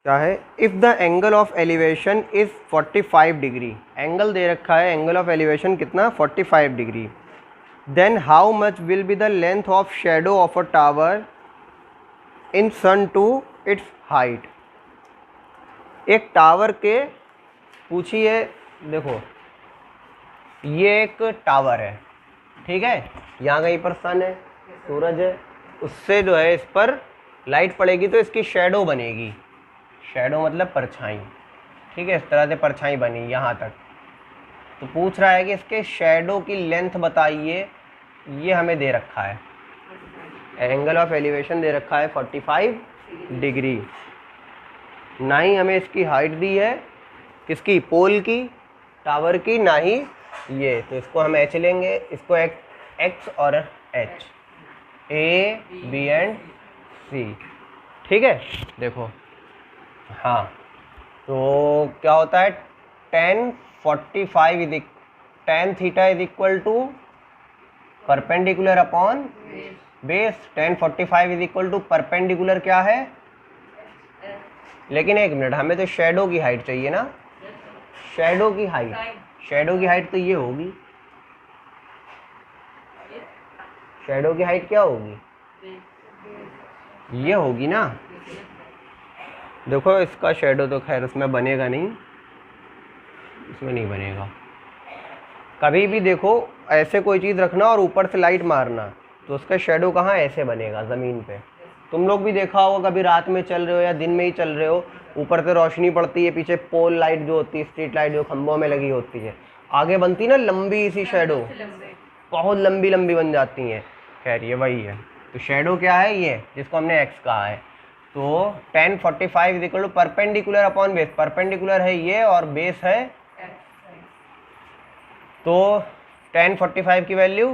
क्या है, if the angle of elevation is 45 degree, angle दे रखा है एंगल ऑफ एलिवेशन कितना 45 degree, then how much will be the length of shadow of a tower in sun to its height. एक tower के पूछिए, देखो ये एक टावर है, ठीक है, यहाँ कहीं पर सन है, सूरज है, उससे जो है इस पर लाइट पड़ेगी तो इसकी शेडो बनेगी, शेडो मतलब परछाई, ठीक है, इस तरह से परछाई बनी यहाँ तक। तो पूछ रहा है कि इसके शेडो की लेंथ बताइए, ये हमें दे रखा है, एंगल ऑफ एलिवेशन दे रखा है 45 डिग्री, ना ही हमें इसकी हाइट दी है किसकी, पोल की, टावर की, ना ही ये, तो इसको हम एच लेंगे, इसको एक्स और एच, ए बी एंड सी, ठीक है। देखो हाँ, तो क्या होता है tan 45 tan theta is equal to perpendicular upon base, tan 45 is equal to perpendicular क्या है, लेकिन एक मिनट, हमें तो शेडो की हाइट चाहिए ना, शेडो की हाइट, शेडो की हाइट तो ये होगी, शेडो की हाइट क्या होगी, ये होगी ना। देखो इसका शेडो तो खैर उसमें बनेगा नहीं, इसमें नहीं बनेगा, कभी भी देखो ऐसे कोई चीज़ रखना और ऊपर से लाइट मारना तो उसका शेडो कहाँ, ऐसे बनेगा ज़मीन पे। तुम लोग भी देखा होगा, कभी रात में चल रहे हो या दिन में ही चल रहे हो, ऊपर से रोशनी पड़ती है, पीछे पोल लाइट जो होती है, स्ट्रीट लाइट जो खंभों में लगी होती है, आगे बनती ना लंबी सी शेडो, बहुत लंबी लंबी बन जाती हैं, खैर ये वही है। तो शेडो क्या है, ये जिसको हमने एक्स कहा है, तो tan 45 is equal to perpendicular upon base, perpendicular है ये और बेस है, तो tan 45 की value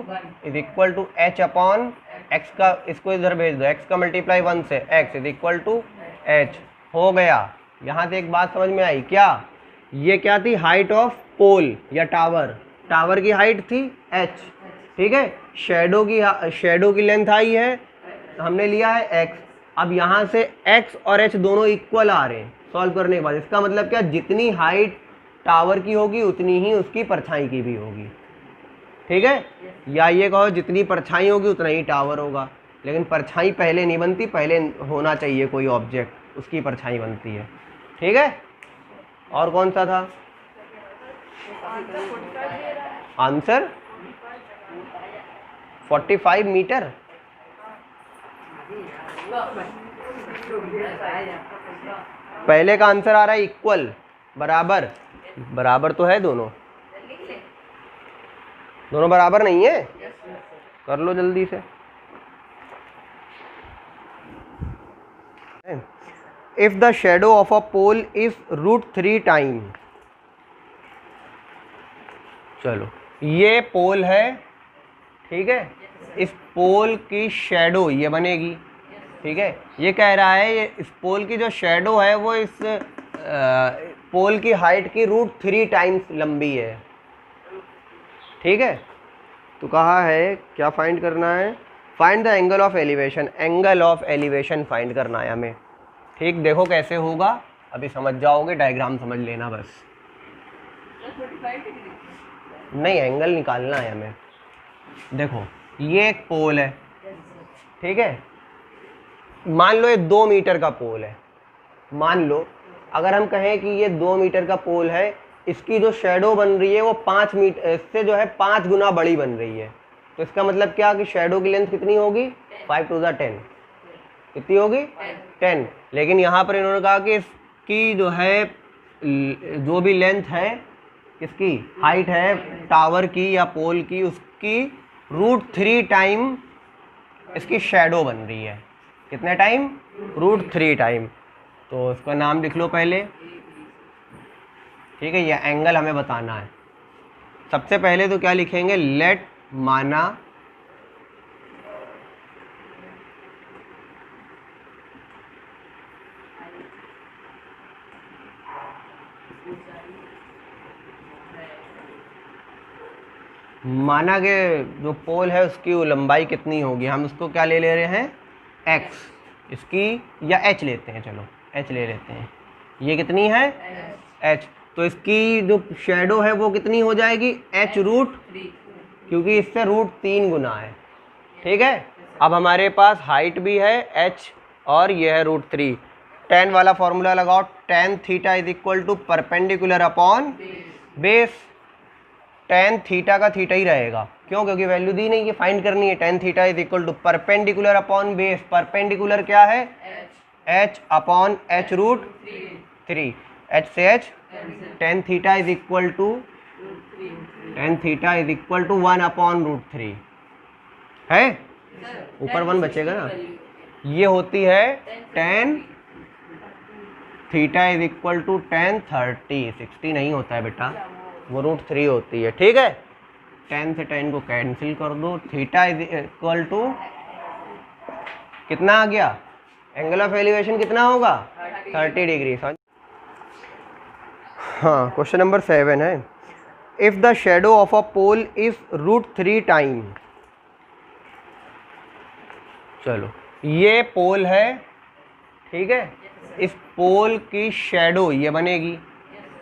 is equal to H upon X का, इसको इधर भेज दो, एक्स का मल्टीप्लाई 1 से, X is equal to H, हो गया। यहाँ से एक बात समझ में आई क्या, ये क्या थी, हाइट ऑफ पोल या टावर, टावर की हाइट थी एच, ठीक है, शेडो की लेंथ आई है, हमने लिया है एक्स, अब यहाँ से एक्स और एच दोनों इक्वल आ रहे हैं सॉल्व करने के बाद, इसका मतलब क्या, जितनी हाइट टावर की होगी उतनी ही उसकी परछाई की भी होगी, ठीक है, या ये कहो जितनी परछाई होगी उतना ही टावर होगा, लेकिन परछाई पहले नहीं बनती, पहले होना चाहिए कोई ऑब्जेक्ट, उसकी परछाई बनती है, ठीक है। और कौन सा था आंसर, 45 मीटर, पहले का आंसर आ रहा है इक्वल, बराबर, बराबर तो है दोनों, दोनों बराबर नहीं है, कर लो जल्दी से। If the shadow of a pole is √3 time, चलो ये पोल है, ठीक है, इस पोल की शेडो ये बनेगी, ठीक है, ये कह रहा है ये इस पोल की जो शेडो है वो इस पोल की हाइट की √3 टाइम्स लंबी है, ठीक है। तो कहा है क्या फाइंड करना है, find the angle of elevation, angle of elevation find करना है हमें, ठीक, देखो कैसे होगा, अभी समझ जाओगे, डायग्राम समझ लेना बस, नहीं एंगल निकालना है हमें। देखो ये एक पोल है, ठीक है, मान लो ये 2 मीटर का पोल है, मान लो अगर हम कहें कि ये 2 मीटर का पोल है, इसकी जो शेडो बन रही है वो 5 मीटर, इससे जो है 5 गुना बड़ी बन रही है, तो इसका मतलब क्या कि शेडो की लेंथ कितनी होगी, 5 to the 10, कितनी होगी 10, लेकिन यहाँ पर इन्होंने कहा कि इसकी जो है जो भी लेंथ है, किसकी हाइट है टावर की या पोल की, उसकी √3 टाइम इसकी शेडो बन रही है, कितने टाइम, √3 टाइम, तो इसका नाम लिख लो पहले, ठीक है, ये एंगल हमें बताना है। सबसे पहले तो क्या लिखेंगे, लेट माना माना कि जो पोल है उसकी लंबाई कितनी होगी, हम उसको क्या ले रहे हैं, x, इसकी या h लेते हैं, चलो h ले लेते हैं, ये कितनी है h, तो इसकी जो शेडो है वो कितनी हो जाएगी h√3, क्योंकि इससे √3 गुना है। ठीक है, अब हमारे पास हाइट भी है h और यह है √3। tan वाला फॉर्मूला लगाओ, tan theta is equal to perpendicular upon base. tan theta का थीटा ही रहेगा, क्यों? क्योंकि वैल्यू दी नहीं है, फाइंड करनी है। tan theta is equal to perpendicular upon base. Perpendicular क्या है h अपॉन h√3, h से h। tan theta is equal to 1 upon √3 है, ऊपर 1 बचेगा ना। ये होती है tan theta is equal to tan 30, 60 नहीं होता है बेटा, वो √3 होती है। ठीक है, tan से tan को कैंसिल कर दो, थीटा इज इक्वल टू कितना आ गया, एंगल ऑफ एलिवेशन कितना होगा 30 डिग्री। हाँ, क्वेश्चन नंबर 7 है, if the shadow of a pole is √3 time. चलो, ये पोल है, ठीक है, इस पोल की शेडो ये बनेगी।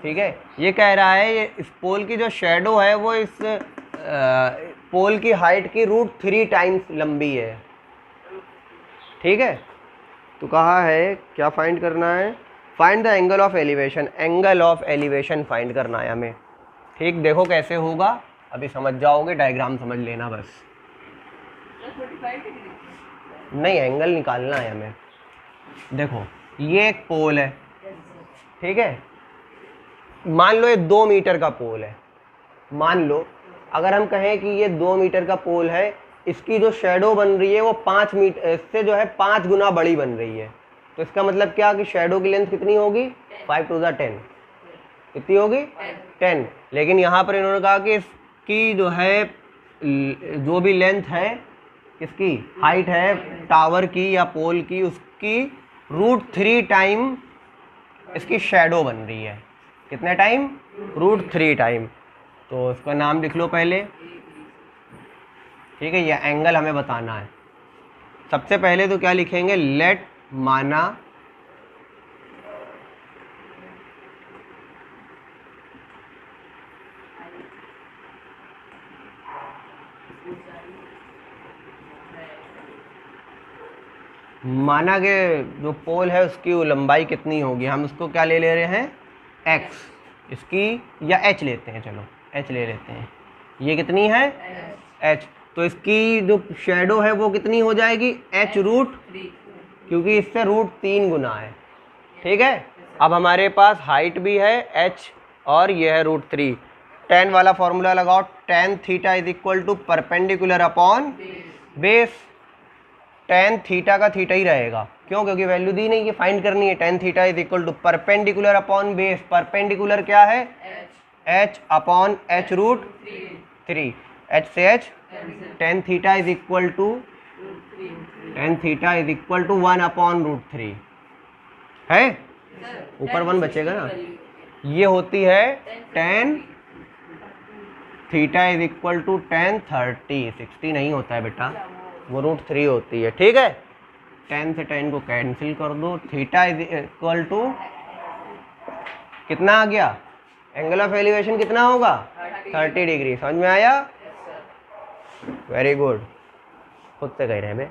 ठीक है, ये कह रहा है ये इस पोल की जो शेडो है वो इस पोल की हाइट की √3 टाइम्स लंबी है। ठीक है, तो कहा है क्या फाइंड करना है, find the angle of elevation. Angle of elevation find करना है हमें। ठीक, देखो कैसे होगा, अभी समझ जाओगे, डायग्राम समझ लेना बस। नहीं, एंगल निकालना है हमें। देखो, ये एक पोल है, ठीक है, मान लो ये 2 मीटर का पोल है। मान लो अगर हम कहें कि ये 2 मीटर का पोल है, इसकी जो शेडो बन रही है वो 5 मीटर, इससे जो है 5 गुना बड़ी बन रही है। तो इसका मतलब क्या कि शेडो की लेंथ कितनी होगी 5 टू द 10, कितनी होगी 10। लेकिन यहाँ पर इन्होंने कहा कि इसकी जो है जो भी लेंथ है, किसकी हाइट है टावर की या पोल की, उसकी √3 टाइम इसकी शेडो बन रही है। कितने टाइम, √3 टाइम। तो इसका नाम लिख लो पहले। ठीक है, ये एंगल हमें बताना है। सबसे पहले तो क्या लिखेंगे, लेट माना माना कि जो पोल है उसकी लंबाई कितनी होगी, हम उसको क्या ले रहे हैं x, इसकी या h लेते हैं, चलो h ले लेते हैं। ये कितनी है h, तो इसकी जो शेडो है वो कितनी हो जाएगी h√3, क्योंकि इससे √3 गुना है। ठीक है, अब हमारे पास हाइट भी है h और यह है √3। tan वाला फॉर्मूला लगाओ, tan theta is equal to perpendicular upon base. tan theta का थीटा ही रहेगा, क्यों? क्योंकि वैल्यू दी नहीं है, फाइंड करनी है। tan theta is equal to perpendicular upon base. Perpendicular क्या है h अपॉन h√3, h से h। tan theta is equal to 1 upon √3 है, ऊपर 1 बचेगा ना। ये होती है tan theta is equal to tan 30, 60 नहीं होता है बेटा, वो √3 होती है। ठीक है, tan से tan को कैंसिल कर दो, थीटा इज इक्वल टू कितना आ गया, एंगल ऑफ एलिवेशन कितना होगा 30 डिग्री। समझ में आया? वेरी गुड, खुद से कह रहे हैं बे।